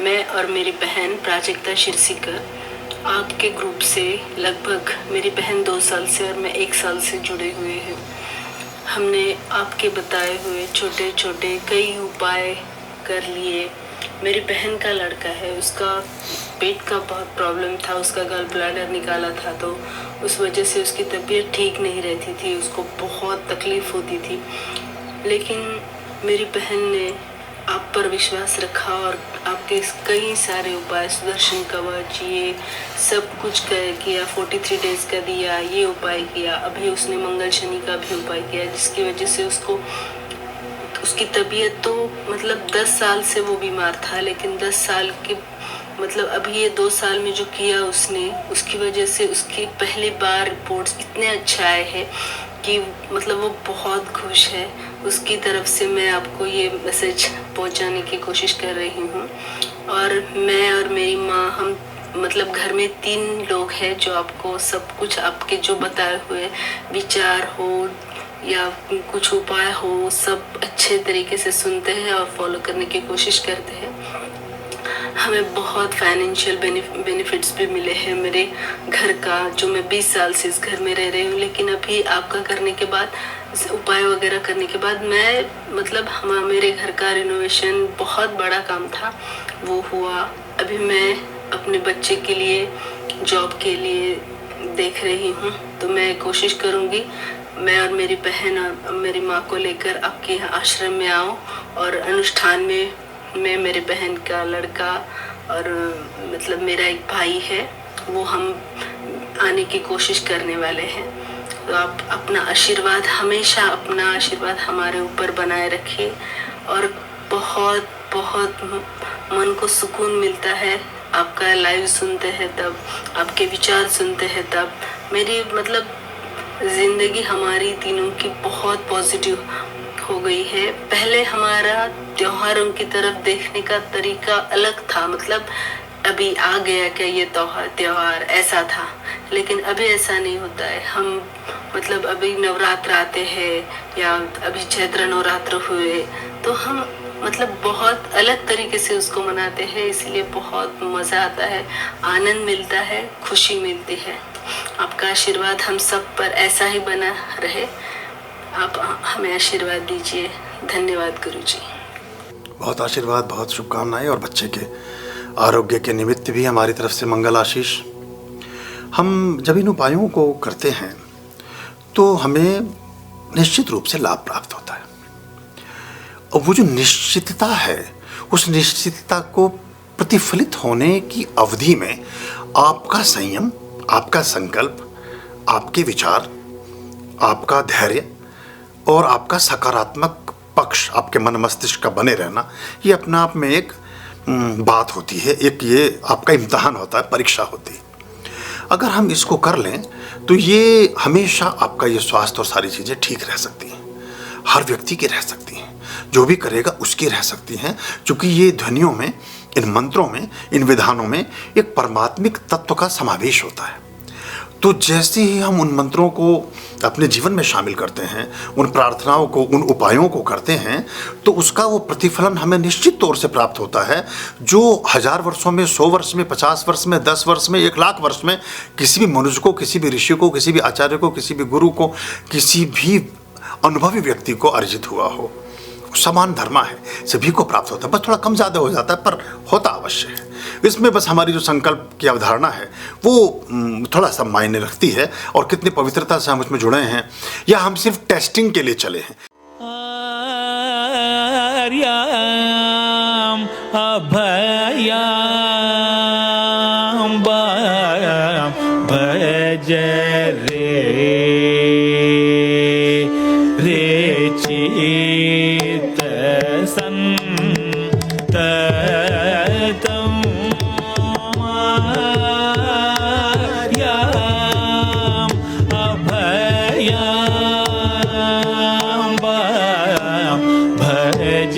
मैं और मेरी बहन प्राजक्ता शिरसीकर आपके ग्रुप से लगभग मेरी बहन 2 साल से और मैं 1 साल से जुड़े हुए हैं। हमने आपके बताए हुए छोटे छोटे कई उपाय कर लिए। मेरी बहन का लड़का है, उसका पेट का बहुत प्रॉब्लम था, उसका गॉल ब्लैडर निकाला था, तो उस वजह से उसकी तबीयत ठीक नहीं रहती थी, उसको बहुत तकलीफ़ होती थी। लेकिन मेरी बहन ने आप पर विश्वास रखा और आपके कई सारे उपाय, सुदर्शन कवच, ये सब कुछ किया, 43 डेज़ का दिया, ये उपाय किया, अभी उसने मंगल शनि का भी उपाय किया, जिसकी वजह से उसकी तबीयत तो मतलब 10 साल से वो बीमार था, लेकिन 10 साल के मतलब अभी ये 2 साल में जो किया उसने, उसकी वजह से उसकी पहली बार रिपोर्ट्स इतने अच्छे आए हैं कि मतलब वो बहुत खुश है। उसकी तरफ से मैं आपको ये मैसेज पहुंचाने की कोशिश कर रही हूँ। और मैं और मेरी माँ, हम मतलब घर में 3 लोग हैं जो आपको सब कुछ, आपके जो बताए हुए विचार हो या कुछ उपाय हो, सब अच्छे तरीके से सुनते हैं और फॉलो करने की कोशिश करते हैं। हमें बहुत फाइनेंशियल बेनिफिट्स भी मिले हैं मेरे घर का, जो मैं 20 साल से इस घर में रह रही हूँ। लेकिन अभी आपका करने के बाद, उपाय वगैरह करने के बाद, मैं मतलब मेरे घर का रिनोवेशन बहुत बड़ा काम था, वो हुआ। अभी मैं अपने बच्चे के लिए, जॉब के लिए देख रही हूँ, तो मैं कोशिश करूँगी मैं और मेरी बहन और मेरी माँ को लेकर आपके यहाँ आश्रम में आऊँ और अनुष्ठान में मैं, मेरे बहन का लड़का और मतलब मेरा एक भाई है, वो हम आने की कोशिश करने वाले हैं। तो आप अपना आशीर्वाद, हमेशा अपना आशीर्वाद हमारे ऊपर बनाए रखिए। और बहुत बहुत मन को सुकून मिलता है आपका लाइव सुनते हैं तब, आपके विचार सुनते हैं तब। मेरी मतलब ज़िंदगी हमारी तीनों की बहुत पॉजिटिव हो गई है। पहले हमारा त्योहारों की तरफ देखने का तरीका अलग था, मतलब अभी आ गया क्या ये त्योहार, ऐसा था। लेकिन अभी ऐसा नहीं होता है। हम मतलब अभी नवरात्र आते हैं या अभी चैत्र नवरात्र हुए, तो हम मतलब बहुत अलग तरीके से उसको मनाते हैं, इसलिए बहुत मज़ा आता है, आनंद मिलता है, खुशी मिलती है। आपका आशीर्वाद हम सब पर ऐसा ही बना रहे। आप हमें आशीर्वाद दीजिए। धन्यवाद गुरुजी। बहुत आशीर्वाद, बहुत शुभकामनाएं और बच्चे के आरोग्य के निमित्त भी हमारी तरफ से मंगल आशीष। हम जब इन उपायों को करते हैं तो हमें निश्चित रूप से लाभ प्राप्त होता है, और वो जो निश्चितता है, उस निश्चितता को प्रतिफलित होने की अवधि में आपका संयम, आपका संकल्प, आपके विचार, आपका धैर्य और आपका सकारात्मक पक्ष, आपके मन मस्तिष्क का बने रहना, ये अपने आप में एक बात होती है, एक ये आपका इम्तहान होता है, परीक्षा होती है। अगर हम इसको कर लें तो ये हमेशा आपका ये स्वास्थ्य और सारी चीज़ें ठीक रह सकती हैं, हर व्यक्ति की रह सकती हैं, जो भी करेगा उसकी रह सकती हैं, क्योंकि ये ध्वनियों में, इन मंत्रों में, इन विधानों में एक परमात्मिक तत्व का समावेश होता है। तो जैसे ही हम उन मंत्रों को अपने जीवन में शामिल करते हैं, उन प्रार्थनाओं को, उन उपायों को करते हैं, तो उसका वो प्रतिफलन हमें निश्चित तौर से प्राप्त होता है, जो 1000 वर्षों में, 100 वर्ष में, 50 वर्ष में, 10 वर्ष में, 1 लाख वर्ष में किसी भी मनुष्य को, किसी भी ऋषि को, किसी भी आचार्य को, किसी भी गुरु को, किसी भी अनुभवी व्यक्ति को अर्जित हुआ हो। समान धर्म है, सभी को प्राप्त होता है, बस थोड़ा कम ज़्यादा हो जाता है, पर होता अवश्य है। इसमें बस हमारी जो संकल्प की अवधारणा है वो थोड़ा सा मायने रखती है, और कितनी पवित्रता से हम उसमें जुड़े हैं, या हम सिर्फ टेस्टिंग के लिए चले हैं। भज रे चित संत भज